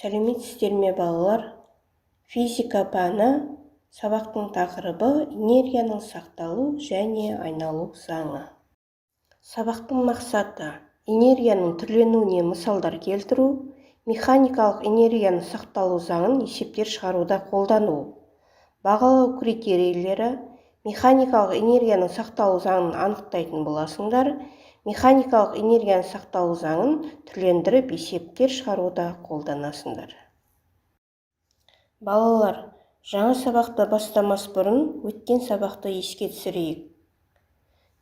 Сәлеметсіздер ме балалар? Физика пәні сабақтың тақырыбы энергияның сақталу және айналу заңы. Сабақтың мақсаты энергияның түрленуіне мысалдар келтіру, механикалық энергияның сақталу заңын есептер шығаруда қолдану. Бағалау критерийлері: механикалық энергияның сақталу заңын анықтайтын боласыңдар. Механикалық энергияның сақталу заңын түрлендіріп есептер шығаруда қолданасыңдар. Балалар, жаңа сабақты бастамас бұрын өткен сабақты еске түсірейік.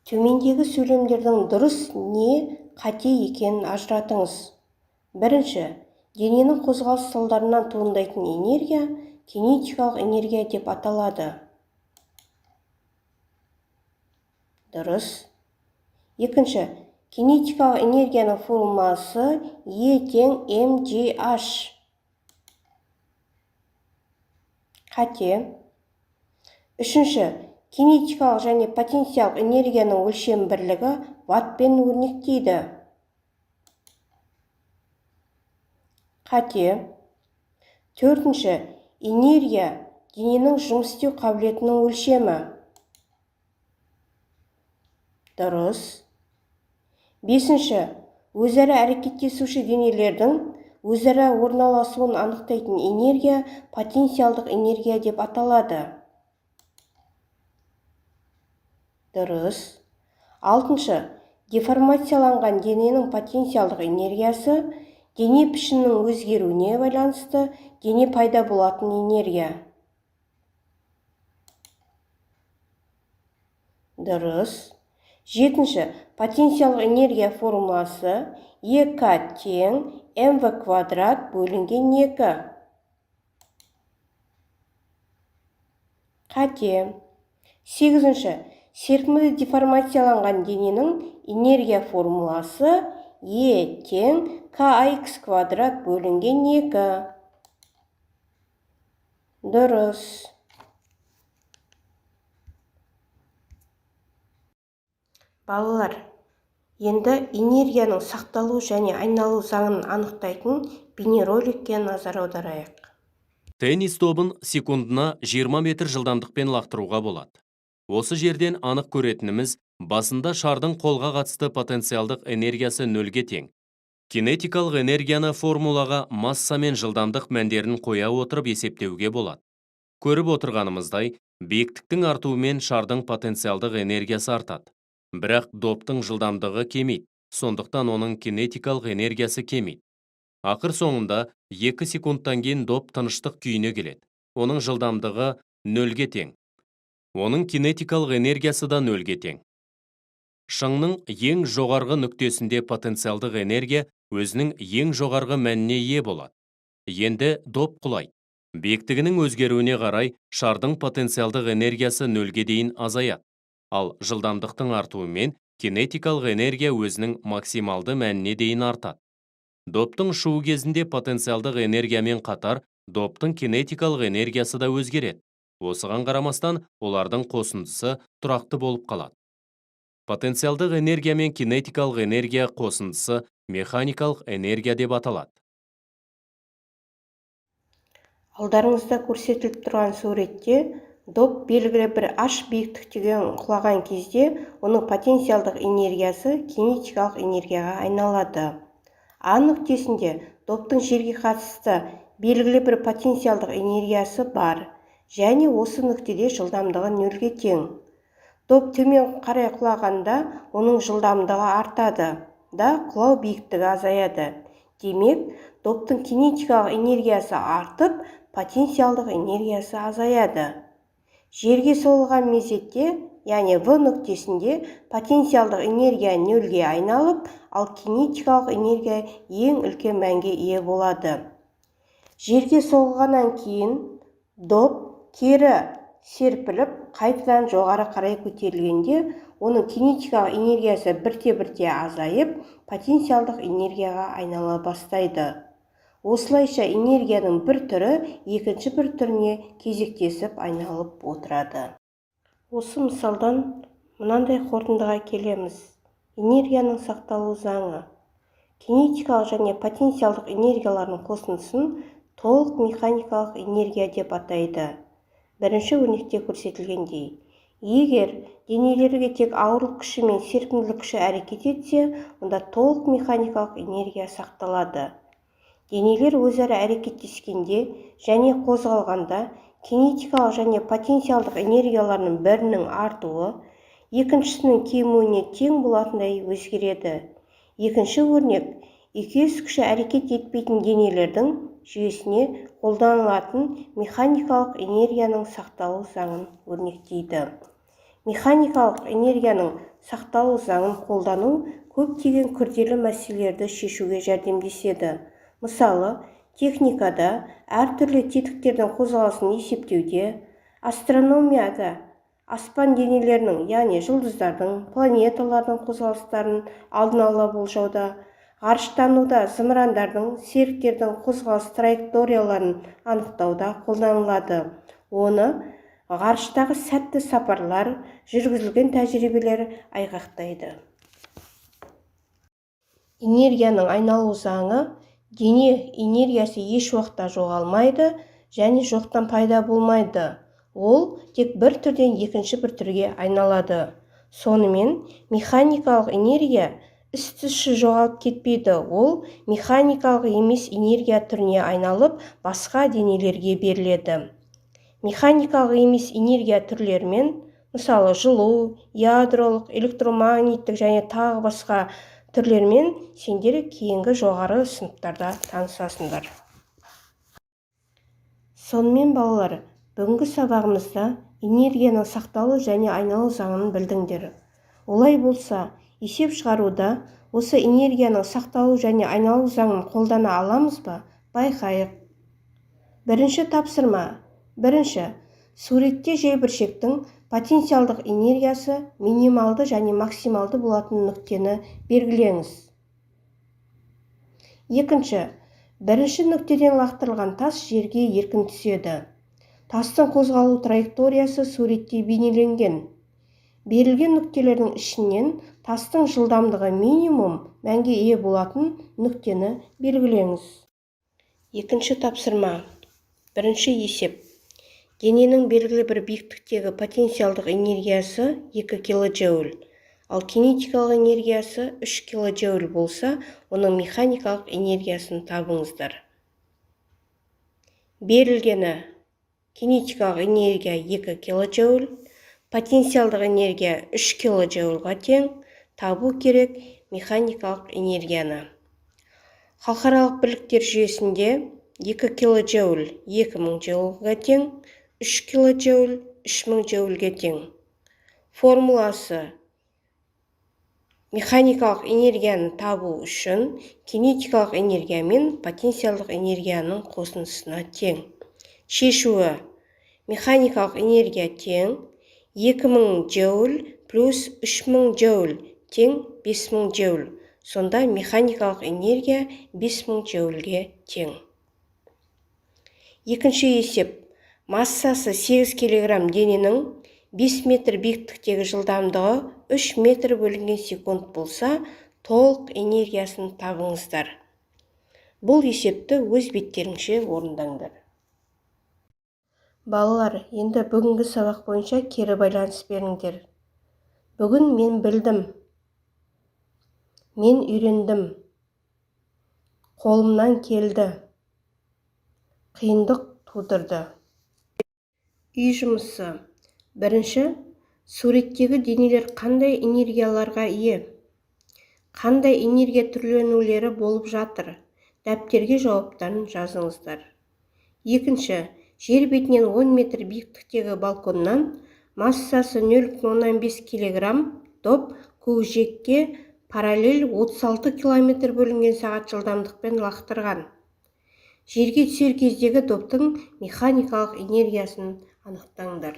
Төмендегі сөйлемдердің дұрыс не қате екенін ажыратыңыз. Бірінші, дененің қозғалыс салдарынан туындайтын энергия кинетикалық энергия деп аталады. Дұрыс. Екінші, кинетикалық энергияның формуласы E тең mgh. Қате. Үшінші, кинетикалық және потенциялық энергияның өлшем бірлігі ваттпен өрнектейді. Қате. Төртінші, энергия дененің жұмыс істеу қабілетінің өлшемі. Дұрыс. Бесінші, өзара әрекеттесуші денелердің өзара орналасуын анықтайтын энергия потенциалдық энергия деп аталады. Дұрыс. Алтыншы, деформацияланған дененің потенциалдық энергиясы дене пішінінің өзгеруіне байланысты дене пайда болатын энергия. Дұрыс. Жетінші, потенциялық энергия формуласы EK тең mv квадрат бөлінген 2. Қате. Сегізінші, серпімді деформацияланған дененің энергия формуласы E тең kx квадрат бөлінген 2. Дұрыс. Балалар, енді энергияның сақталу және айналу заңын анықтайтын бейнероликке назар аударайық. Теннис добын секундына 20 метр жылдамдықпен лақтыруға болады. Осы жерден анық көретініміз, басында шардың қолға қатысты потенциалдық энергиясы нөлге тең. Кинетикалық энергияны формулаға масса мен жылдамдық мәндерін қоя отырып есептеуге болады. Көріп отырғанымыздай, биіктіктің артуымен шардың потенциалдық энергиясы артады. Бірақ доптың жылдамдығы кемейді, сондықтан оның кинетикалық энергиясы кемейді. Ақыр соңында 2 секундтан кейін доп тыныштық күйіне келеді. Оның жылдамдығы нөлге тең. Оның кинетикалық энергиясы да нөлге тең. Шыңның ең жоғарғы нүктесінде потенциалдық энергия өзінің ең жоғарғы мәніне ие болады. Енді доп құлайды. Биіктігінің өзгеруіне қарай шардың потенциалдық энергиясы нөлге дейін азаяды. Ал жылдамдықтың артуымен кинетикалық энергия өзінің максималды мәніне дейін артады. Доптың ұшуы кезінде потенциалдық энергиямен қатар доптың кинетикалық энергиясы да өзгереді. Осыған қарамастан, олардың қосындысы тұрақты болып қалады. Потенциалдық энергия мен кинетикалық энергия қосындысы механикалық энергия деп аталады. Алдарыңызда көрсетіліп тұрған суретте доп белгілі бір h биіктіктен құлаған кезде оның потенциалдық энергиясы кинетикалық энергияға айналады. А нүктесінде доптың жерге қатысты белгілі бір потенциалдық энергиясы бар және осы нүктеде жылдамдығы нөлге тең. Доп төмен қарай құлағанда оның жылдамдығы артады да құлау биіктігі азаяды. Демек, доптың кинетикалық энергиясы артып, потенциалдық энергиясы азаяды. Жерге соғылған мезетте, яғни В нүктесінде потенциалдық энергия нөлге айналып, ал кинетикалық энергия ең үлкен мәнге ие болады. Жерге соғылғаннан кейін доп кері серпіліп, қайтадан жоғары қарай көтерілгенде, оның кинетикалық энергиясы бірте-бірте азайып, потенциалдық энергияға айнала бастайды. Осылайша энергияның бір түрі екінші бір түріне кезектесіп айналып отырады. Осы мысалдан мынандай қорытындыға келеміз. Энергияның сақталу заңы. кинетикалық және потенциалдық энергиялардың қосындысын толық механикалық энергия деп атайды. Бірінші өрнекте көрсетілгендей, егер денелерге тек ауырлық күші мен серпімділік күші әрекет етсе, онда толық механикалық энергия сақталады. Денелер өзара әрекеттескенде және қозғалғанда кинетикалық және потенциалдық энергияларының бірінің артуы екіншісінің кемуіне тең болатындай өзгереді. Екінші өрнек екеуі күші әрекет етпейтін денелердің жүйесіне қолданылатын механикалық энергияның сақталу заңын өрнектейді. Механикалық энергияның сақталу заңын қолдану көптеген күрделі мәселелерді шешуге жәрдемдеседі. Мысалы, техникада әртүрлі тетіктердің қозғалысын есептеуде, астрономияда аспан денелерінің, яғни жұлдыздардың, планеталардың қозғалыстарын алдын ала болжауда, ғарыштануда зымырандардың, серіктердің қозғалыс траекторияларын анықтауда қолданылады. Оны ғарыштағы сәтті сапарлар, жүргізілген тәжірибелер айғақтайды. Энергияның айналу заңы: дене энергиясы еш уақытта жоғалмайды және жоқтан пайда болмайды. Ол тек бір түрден екінші бір түрге айналады. Сонымен, механикалық энергия із-түзсіз жоғалып кетпейді. Ол механикалық емес энергия түріне айналып, басқа денелерге беріледі. Механикалық емес энергия түрлерімен, мысалы жылу, ядролық, электромагниттік және тағы басқа түрлермен сендер кейінгі жоғары сыныптарда танысасыңдар. Сонымен балалар, бүгінгі сабағымызда энергияның сақталу және айналу заңын білдіңдер. Олай болса, есеп шығаруда осы энергияның сақталу және айналу заңын қолдана аламыз ба? Байқайық. Бірінші тапсырма. Бірінші, суретте желбіршектің потенциалдық энергиясы минималды және максималды болатын нүктені белгілеңіз. Екінші, бірінші нүктеден лақтырылған тас жерге еркін түседі. Тастың қозғалу траекториясы суретте бейнеленген. Берілген нүктелердің ішінен тастың жылдамдығы минимум мәнге ие болатын нүктені белгілеңіз. Екінші тапсырма. Бірінші есеп. Дененің белгілі бір биіктіктегі потенциалдық энергиясы 2 килоджоуль, ал кинетикалық энергиясы 3 килоджоуль болса, оның механикалық энергиясын табыңыздар. Берілгені: кинетикалық энергия 2 килоджоуль, потенциалдық энергия 3 килоджоульға тең, табу керек механикалық энергияны. Халықаралық бірліктер жүйесінде 2 килоджоуль 2000 джоульға тең, 3 килоджоуль 3000 джоульге тең. Формуласы: механикалық энергияны табу үшін кинетикалық энергия мен потенциалдық энергияның қосындысына тең. Шешуі: механикалық энергия тең 2000 джоуль плюс 3000 джоуль тең 5000 джоуль. Сонда механикалық энергия 5000 джоульге тең. Екінші есеп. Массасы 8 кг дененің 5 метр биіктіктегі жылдамдығы 3 метр бөлінген секунд болса, толық энергиясын табыңыздар. Бұл есепті өз беттеріңше орындаңдар. Балалар, енді бүгінгі сабақ бойынша кері байланыс беріңдер. Бүгін мен білдім. Мен үйрендім. Қолымнан келді. Қиындық тудырды. Үй жұмысы. Бірінші, суреттегі денелер қандай энергияларға ие? Қандай энергия түрленулері болып жатыр? Дәптерге жауаптарын жазыңыздар. Екінші, жер бетінен 10 метр биіктіктегі балконнан массасы 0,15 кг доп көкжиекке параллель 36 км бөлінген сағат жылдамдықпен лақтырған. Жерге түсер кездегі доптың механикалық энергиясын анықтаңдар.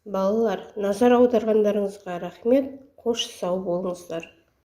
Балалар, назар аударғандарыңызға рахмет, қош сау болыңыздар.